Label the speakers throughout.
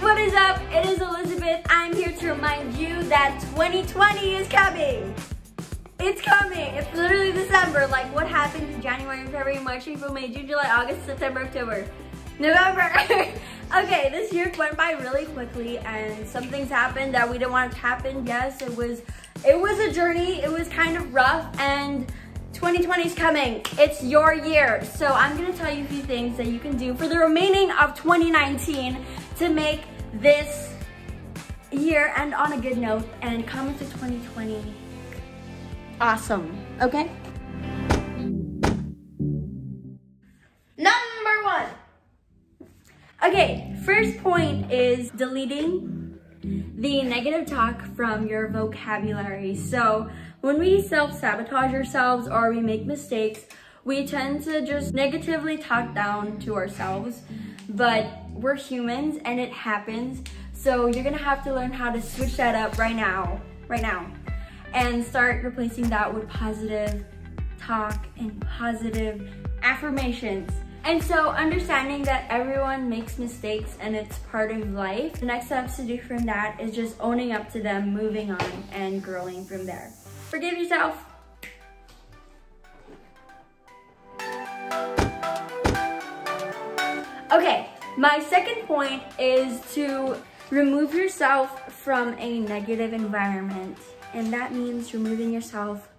Speaker 1: what is up? It is Elizabeth. I'm here to remind you that 2020 is coming. It's coming. It's literally December. Like, what happened in January, February, March, April, May, June, July, August, September, October, November. Okay, this year went by really quickly and some things happened that we didn't want to happen. Yes, it was a journey. It was kind of rough, and 2020 is coming. It's your year. So I'm gonna tell you a few things that you can do for the remaining of 2019 to make this year end on a good note and come into 2020 awesome, okay? Number one. Okay, first point is deleting the negative talk from your vocabulary. So when we self-sabotage ourselves or we make mistakes, we tend to just negatively talk down to ourselves, but we're humans and it happens. So you're gonna have to learn how to switch that up right now, and start replacing that with positive talk and positive affirmations. And so understanding that everyone makes mistakes and it's part of life, the next steps to do from that is just owning up to them, moving on, and growing from there. Forgive yourself. Okay, my second point is to remove yourself from a negative environment. And that means removing yourself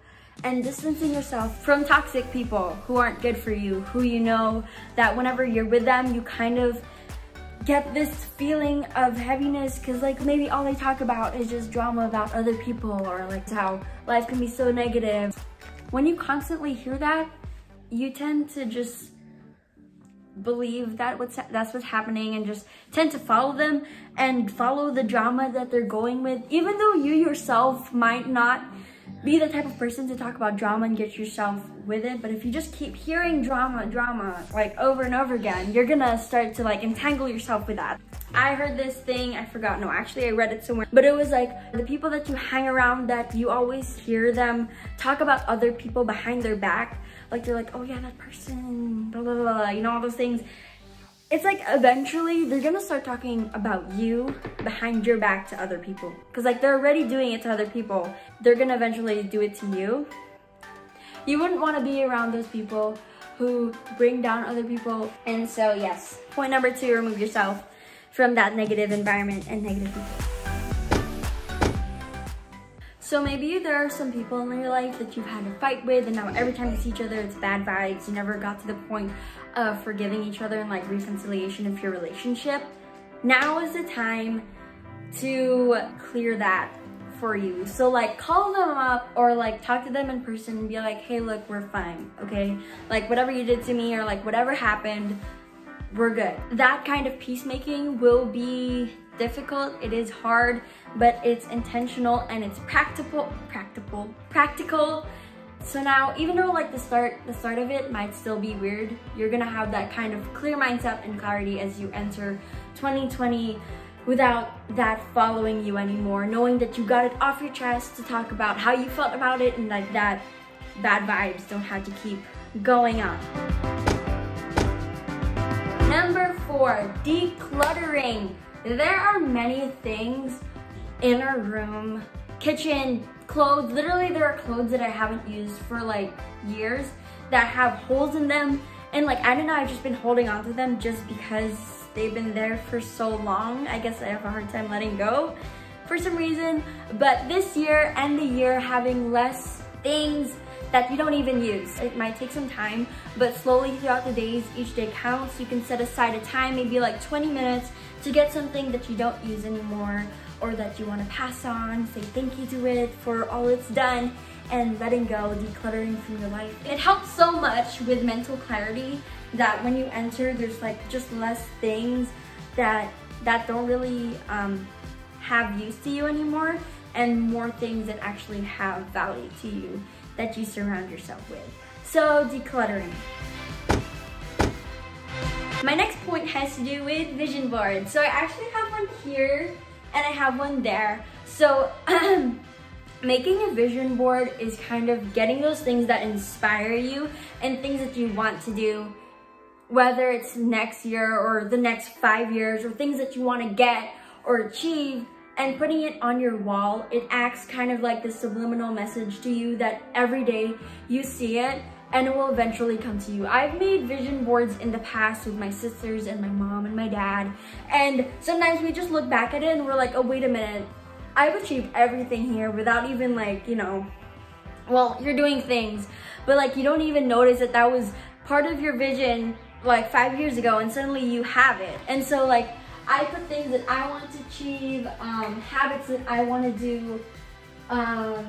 Speaker 1: and distancing yourself from toxic people who aren't good for you, who you know that whenever you're with them, you kind of get this feeling of heaviness because like maybe all they talk about is just drama about other people or like how life can be so negative. When you constantly hear that, you tend to just believe that that's what's happening and just tend to follow them and follow the drama that they're going with, even though you yourself might not be the type of person to talk about drama and get yourself with it. But if you just keep hearing drama like over and over again, you're gonna start to like entangle yourself with that. I heard this thing, I forgot, no, actually I read it somewhere, but it was like the people that you hang around that you always hear them talk about other people behind their back. Like they're like, oh yeah, that person, blah, blah, blah, you know, all those things. It's like eventually they're gonna start talking about you behind your back to other people. Cause like they're already doing it to other people. They're gonna eventually do it to you. You wouldn't wanna be around those people who bring down other people. And so yes, point number 2, remove yourself from that negative environment and negative people. So maybe there are some people in your life that you've had a fight with and now every time you see each other it's bad vibes. You never got to the point of forgiving each other and like reconciliation of your relationship. Now is the time to clear that for you. So like call them up or like talk to them in person and be like, hey look, we're fine, okay? Like whatever you did to me or like whatever happened, we're good. That kind of peacemaking will be difficult, it is hard, but it's intentional and it's practical. So now, even though like the start of it might still be weird, you're gonna have that kind of clear mindset and clarity as you enter 2020 without that following you anymore, knowing that you got it off your chest to talk about how you felt about it and like that bad vibes don't have to keep going on. Number 4, decluttering. There are many things in our room, kitchen, clothes. Literally there are clothes that I haven't used for like years that have holes in them. And like, I don't know, I've just been holding on to them just because they've been there for so long. I guess I have a hard time letting go for some reason. But this year and the year having less things that you don't even use. It might take some time, but slowly throughout the days, each day counts. You can set aside a time, maybe like 20 minutes to get something that you don't use anymore or that you want to pass on, say thank you to it for all it's done, and letting go, decluttering from your life. It helps so much with mental clarity that when you enter, there's like just less things that don't really have use to you anymore, and more things that actually have value to you that you surround yourself with. So decluttering. My next point has to do with vision boards. So I actually have one here and I have one there. So making a vision board is kind of getting those things that inspire you and things that you want to do whether it's next year or the next 5 years, or things that you want to get or achieve, and putting it on your wall, it acts kind of like this subliminal message to you that every day you see it and it will eventually come to you. I've made vision boards in the past with my sisters and my mom and my dad, and sometimes we just look back at it and we're like, oh, wait a minute, I've achieved everything here without even like, you know, well, you're doing things, but like you don't even notice that that was part of your vision like 5 years ago, and suddenly you have it. And so like, I put things that I want to achieve, habits that I want to do. I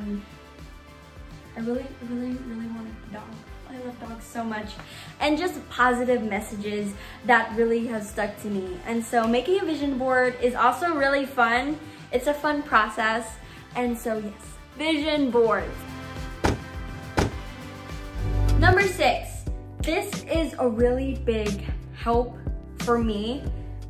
Speaker 1: really want a dog. I love dogs so much. And just positive messages that really have stuck to me. And so making a vision board is also really fun. It's a fun process. And so yes, vision boards. Number 6, this is a really big help for me,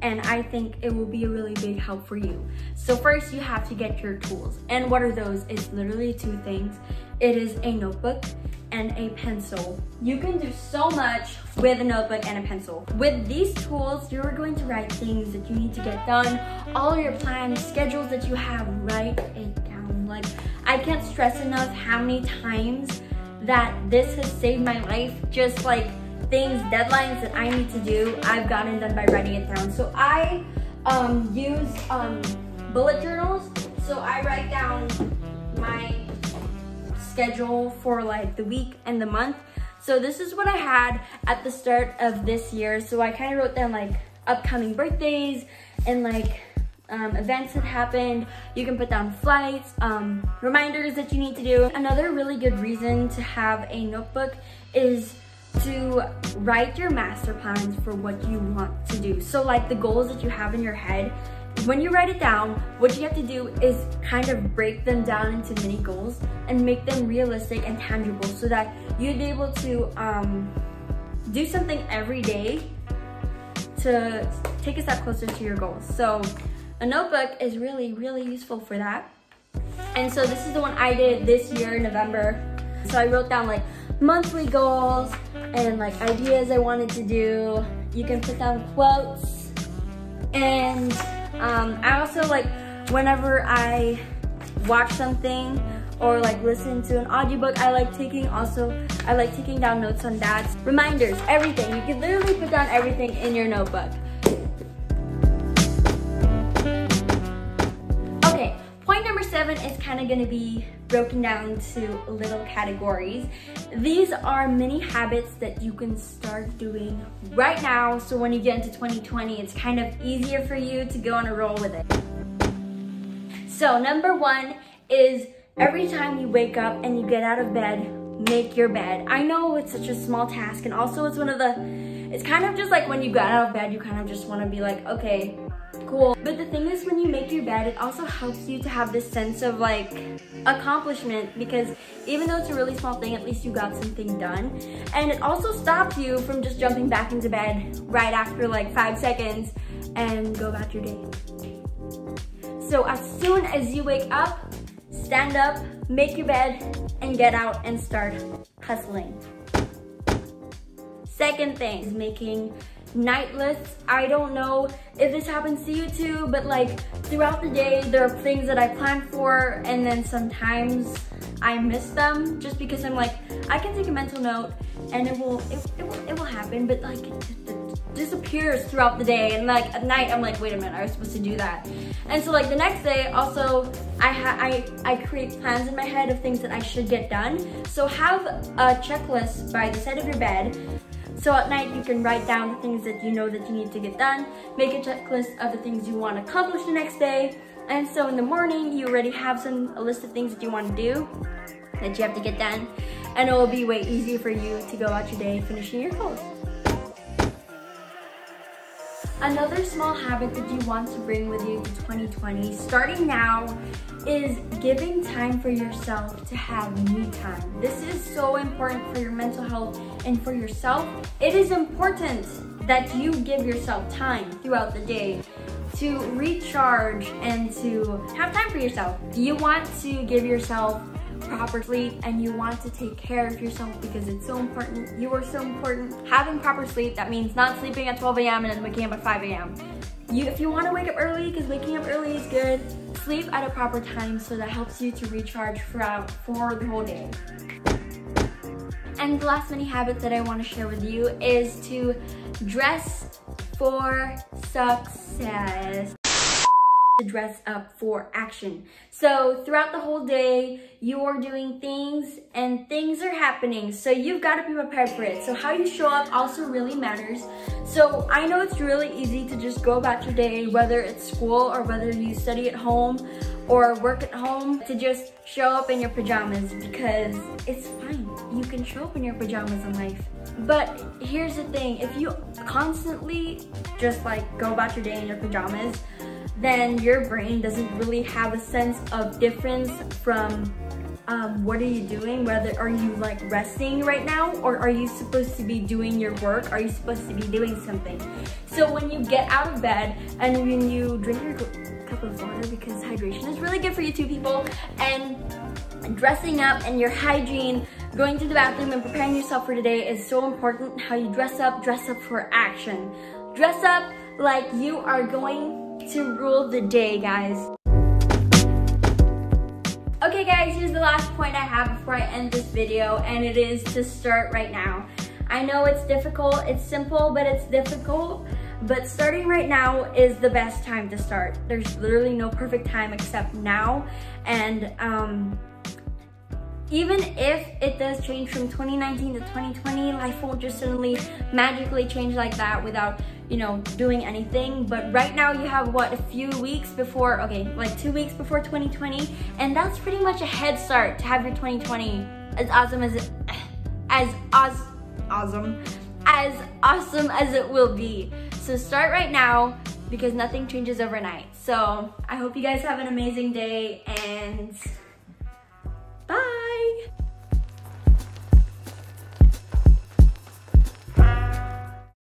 Speaker 1: and I think it will be a really big help for you. So first, you have to get your tools. And what are those? It's literally 2 things. It is a notebook and a pencil. You can do so much with a notebook and a pencil. With these tools, you're going to write things that you need to get done, all your plans, schedules that you have, write it down. Like, I can't stress enough how many times that this has saved my life. Just like things, deadlines that I need to do, I've gotten done by writing it down. So I use bullet journals. So I write down my schedule for like the week and the month. So this is what I had at the start of this year. So I kind of wrote down like upcoming birthdays and like events that happened. You can put down flights, reminders that you need to do. Another really good reason to have a notebook is to write your master plans for what you want to do. So like the goals that you have in your head, when you write it down, what you have to do is kind of break them down into mini goals and make them realistic and tangible, so that you'd be able to do something every day to take a step closer to your goals. So a notebook is really useful for that. And so this is the one I did this year in November. So I wrote down like monthly goals and like ideas I wanted to do. You can put down quotes. And I also like, whenever I watch something or like listen to an audiobook, I like taking down notes on that. Reminders, everything. You can literally put down everything in your notebook. Okay, point number 7 is kind of going to be broken down to little categories. These are mini habits that you can start doing right now, so when you get into 2020, it's kind of easier for you to go on a roll with it. So number 1 is every time you wake up and you get out of bed, make your bed. I know it's such a small task, and also it's kind of just like when you got out of bed, you kind of just want to be like, okay, cool. But the thing is, when you make your bed, it also helps you to have this sense of like accomplishment, because even though it's a really small thing, at least you got something done. And it also stops you from just jumping back into bed right after like 5 seconds and go about your day. So as soon as you wake up, stand up, make your bed, and get out and start hustling. Second thing is making night lists. I don't know if this happens to you too, but like throughout the day, there are things that I plan for, and then sometimes I miss them just because I'm like, I can take a mental note and it will happen, but like it disappears throughout the day, and like at night I'm like, wait a minute, I was supposed to do that. And so like the next day also I create plans in my head of things that I should get done. So have a checklist by the side of your bed. So at night you can write down the things that you know that you need to get done, make a checklist of the things you want to accomplish the next day, and so in the morning you already have a list of things that you want to do, that you have to get done, and it will be way easier for you to go out your day finishing your goals. Another small habit that you want to bring with you to 2020, starting now, is giving time for yourself to have me time. This is so important for your mental health and for yourself. It is important that you give yourself time throughout the day to recharge and to have time for yourself. You want to give yourself proper sleep and you want to take care of yourself because it's so important. You are so important. Having proper sleep, that means not sleeping at 12 a.m. and then waking up at 5 a.m. If you want to wake up early, because waking up early is good, sleep at a proper time so that helps you to recharge for the whole day. And the last mini habit that I want to share with you is to dress for success. To dress up for action. So throughout the whole day, you are doing things and things are happening. So you've got to be prepared for it. So how you show up also really matters. So I know it's really easy to just go about your day, whether it's school or whether you study at home or work at home, to just show up in your pajamas because it's fine. You can show up in your pajamas in life. But here's the thing, if you constantly just like go about your day in your pajamas, then your brain doesn't really have a sense of difference from what are you doing? Whether are you like resting right now, or are you supposed to be doing your work? Are you supposed to be doing something? So when you get out of bed and when you drink your cup of water, because hydration is really good for you two people, and dressing up and your hygiene, going to the bathroom and preparing yourself for today is so important. How you dress up for action. Dress up like you are going to rule the day, guys. Okay guys, here's the last point I have before I end this video, and it is to start right now. I know it's difficult, it's simple, but it's difficult. But starting right now is the best time to start. There's literally no perfect time except now. And even if it does change from 2019 to 2020, life won't just suddenly magically change like that without, you know, doing anything. But right now you have what, a few weeks before, okay, like 2 weeks before 2020, and that's pretty much a head start to have your 2020 as awesome as it will be. So start right now because nothing changes overnight. So I hope you guys have an amazing day, and